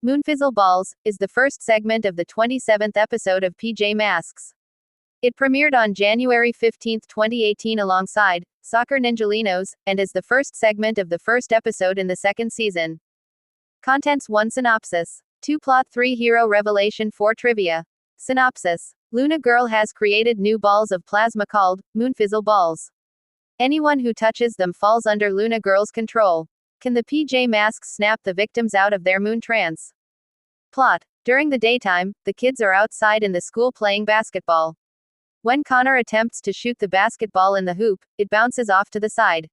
Moonfizzle Balls is the first segment of the 27th episode of PJ Masks. It premiered on January 15, 2018 alongside Soccer Ninjalinos, and is the first segment of the first episode in the second season. Contents: 1 Synopsis. 2 Plot. 3 Hero Revelation. 4 Trivia. Synopsis. Luna Girl has created new balls of plasma called Moonfizzle Balls. Anyone who touches them falls under Luna Girl's control. Can the PJ Masks snap the victims out of their moon trance? Plot. During the daytime, the kids are outside in the school playing basketball. When Connor attempts to shoot the basketball in the hoop, it bounces off to the side.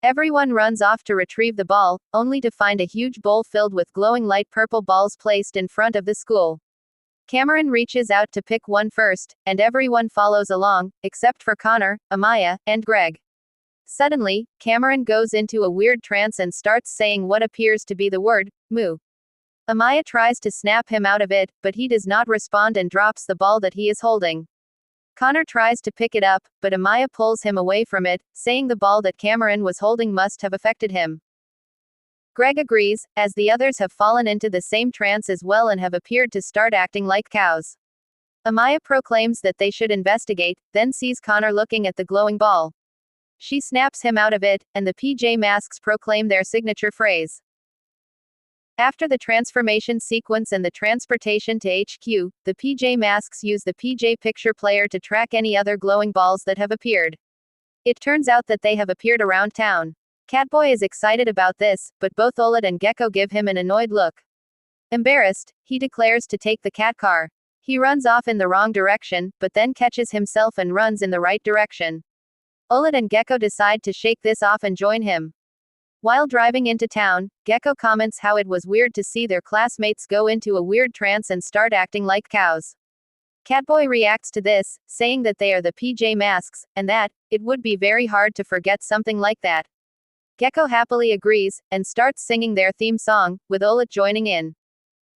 Everyone runs off to retrieve the ball, only to find a huge bowl filled with glowing light purple balls placed in front of the school. Cameron reaches out to pick one first, and everyone follows along, except for Connor, Amaya, and Greg. Suddenly, Cameron goes into a weird trance and starts saying what appears to be the word, moo. Amaya tries to snap him out of it, but he does not respond and drops the ball that he is holding. Connor tries to pick it up, but Amaya pulls him away from it, saying the ball that Cameron was holding must have affected him. Greg agrees, as the others have fallen into the same trance as well and have appeared to start acting like cows. Amaya proclaims that they should investigate, then sees Connor looking at the glowing ball. She snaps him out of it, and the PJ Masks proclaim their signature phrase. After the transformation sequence and the transportation to HQ, the PJ Masks use the PJ Picture Player to track any other glowing balls that have appeared. It turns out that they have appeared around town. Catboy is excited about this, but both Olet and Gecko give him an annoyed look. Embarrassed, he declares to take the cat car. He runs off in the wrong direction, but then catches himself and runs in the right direction. Olet and Gecko decide to shake this off and join him. While driving into town, Gecko comments how it was weird to see their classmates go into a weird trance and start acting like cows. Catboy reacts to this, saying that they are the PJ Masks, and that it would be very hard to forget something like that. Gecko happily agrees, and starts singing their theme song, with Olet joining in.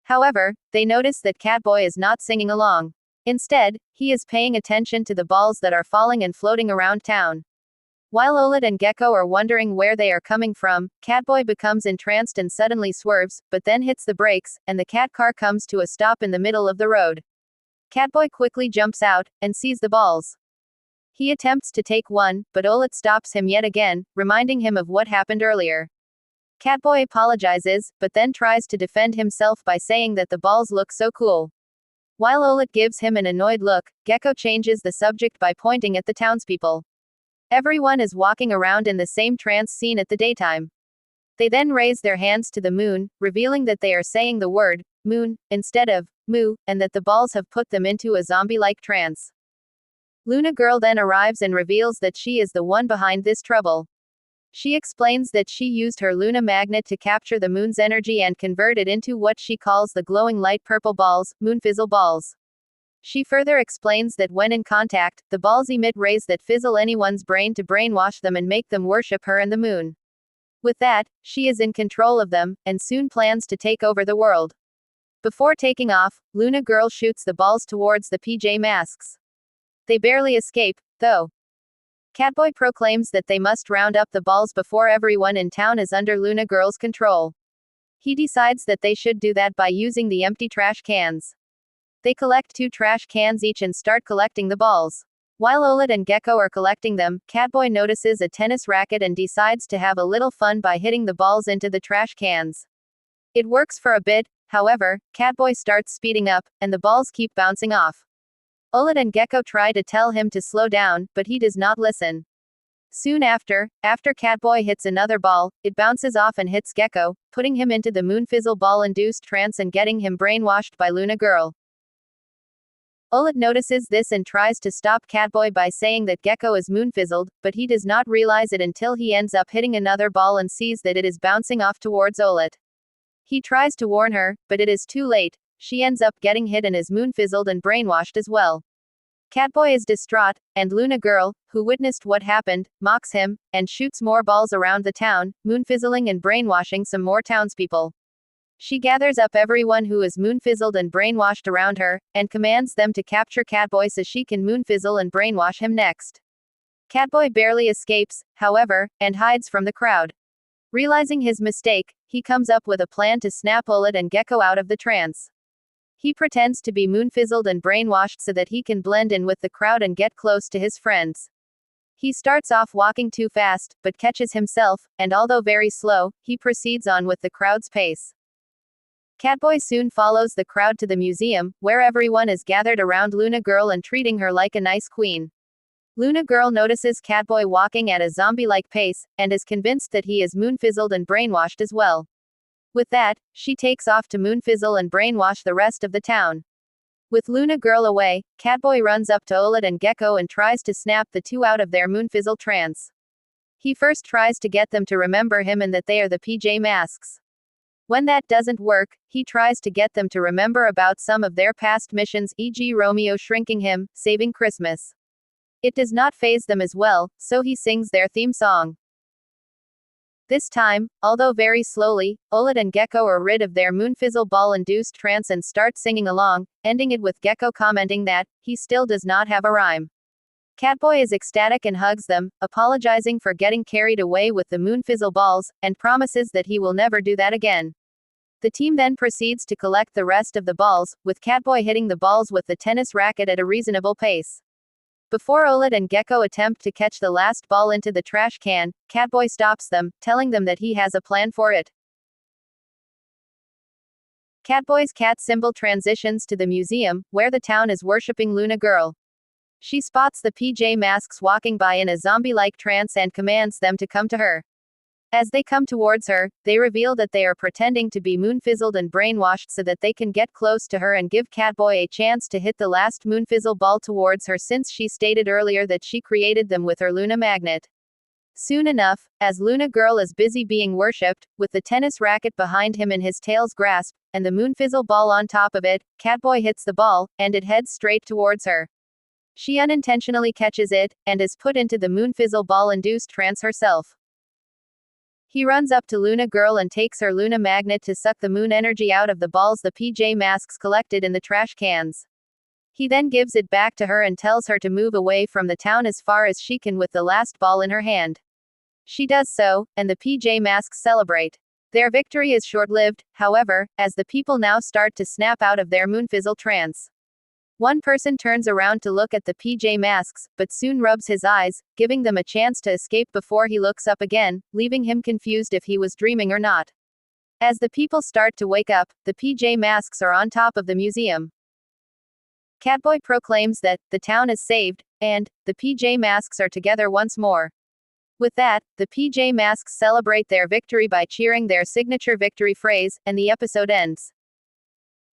However, they notice that Catboy is not singing along. Instead, he is paying attention to the balls that are falling and floating around town. While Olet and Gecko are wondering where they are coming from, Catboy becomes entranced and suddenly swerves, but then hits the brakes, and the cat car comes to a stop in the middle of the road. Catboy quickly jumps out, and sees the balls. He attempts to take one, but Olet stops him yet again, reminding him of what happened earlier. Catboy apologizes, but then tries to defend himself by saying that the balls look so cool. While Olet gives him an annoyed look, Gecko changes the subject by pointing at the townspeople. Everyone is walking around in the same trance seen at the daytime. They then raise their hands to the moon, revealing that they are saying the word, moon, instead of, moo, and that the balls have put them into a zombie-like trance. Luna Girl then arrives and reveals that she is the one behind this trouble. She explains that she used her Luna magnet to capture the moon's energy and convert it into what she calls the glowing light purple balls, Moonfizzle balls. She further explains that when in contact, the balls emit rays that fizzle anyone's brain to brainwash them and make them worship her and the moon. With that, she is in control of them, and soon plans to take over the world. Before taking off, Luna Girl shoots the balls towards the PJ Masks. They barely escape, though. Catboy proclaims that they must round up the balls before everyone in town is under Luna Girl's control. He decides that they should do that by using the empty trash cans. They collect 2 trash cans each and start collecting the balls. While Olet and Gecko are collecting them, Catboy notices a tennis racket and decides to have a little fun by hitting the balls into the trash cans. It works for a bit, however, Catboy starts speeding up, and the balls keep bouncing off. Olet and Gecko try to tell him to slow down, but he does not listen. Soon after Catboy hits another ball, it bounces off and hits Gecko, putting him into the Moonfizzle ball-induced trance and getting him brainwashed by Luna Girl. Olet notices this and tries to stop Catboy by saying that Gecko is moonfizzled, but he does not realize it until he ends up hitting another ball and sees that it is bouncing off towards Olet. He tries to warn her, but it is too late. She ends up getting hit and is moonfizzled and brainwashed as well. Catboy is distraught, and Luna Girl, who witnessed what happened, mocks him, and shoots more balls around the town, moonfizzling and brainwashing some more townspeople. She gathers up everyone who is moonfizzled and brainwashed around her, and commands them to capture Catboy so she can moonfizzle and brainwash him next. Catboy barely escapes, however, and hides from the crowd. Realizing his mistake, he comes up with a plan to snap Olet and Gecko out of the trance. He pretends to be moonfizzled and brainwashed so that he can blend in with the crowd and get close to his friends. He starts off walking too fast, but catches himself, and although very slow, he proceeds on with the crowd's pace. Catboy soon follows the crowd to the museum, where everyone is gathered around Luna Girl and treating her like a nice queen. Luna Girl notices Catboy walking at a zombie-like pace, and is convinced that he is moonfizzled and brainwashed as well. With that, she takes off to moonfizzle and brainwash the rest of the town. With Luna Girl away, Catboy runs up to Olet and Gecko and tries to snap the two out of their moonfizzle trance. He first tries to get them to remember him and that they are the PJ Masks. When that doesn't work, he tries to get them to remember about some of their past missions, e.g. Romeo shrinking him, saving Christmas. It does not faze them as well, so he sings their theme song. This time, although very slowly, Olet and Gecko are rid of their moonfizzle ball-induced trance and start singing along, ending it with Gecko commenting that he still does not have a rhyme. Catboy is ecstatic and hugs them, apologizing for getting carried away with the moonfizzle balls, and promises that he will never do that again. The team then proceeds to collect the rest of the balls, with Catboy hitting the balls with the tennis racket at a reasonable pace. Before Olet and Gecko attempt to catch the last ball into the trash can, Catboy stops them, telling them that he has a plan for it. Catboy's cat symbol transitions to the museum, where the town is worshipping Luna Girl. She spots the PJ Masks walking by in a zombie-like trance and commands them to come to her. As they come towards her, they reveal that they are pretending to be moonfizzled and brainwashed so that they can get close to her and give Catboy a chance to hit the last moonfizzle ball towards her, since she stated earlier that she created them with her Luna magnet. Soon enough, as Luna Girl is busy being worshipped, with the tennis racket behind him in his tail's grasp, and the moonfizzle ball on top of it, Catboy hits the ball, and it heads straight towards her. She unintentionally catches it, and is put into the moonfizzle ball-induced trance herself. He runs up to Luna Girl and takes her Luna magnet to suck the moon energy out of the balls the PJ Masks collected in the trash cans. He then gives it back to her and tells her to move away from the town as far as she can with the last ball in her hand. She does so, and the PJ Masks celebrate. Their victory is short-lived, however, as the people now start to snap out of their moonfizzle trance. One person turns around to look at the PJ Masks, but soon rubs his eyes, giving them a chance to escape before he looks up again, leaving him confused if he was dreaming or not. As the people start to wake up, the PJ Masks are on top of the museum. Catboy proclaims that the town is saved, and the PJ Masks are together once more. With that, the PJ Masks celebrate their victory by cheering their signature victory phrase, and the episode ends.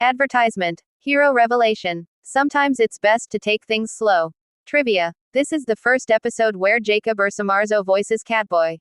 Advertisement. Hero revelation. Sometimes it's best to take things slow. Trivia. This is the first episode where Jacob Ursamarzo voices Catboy.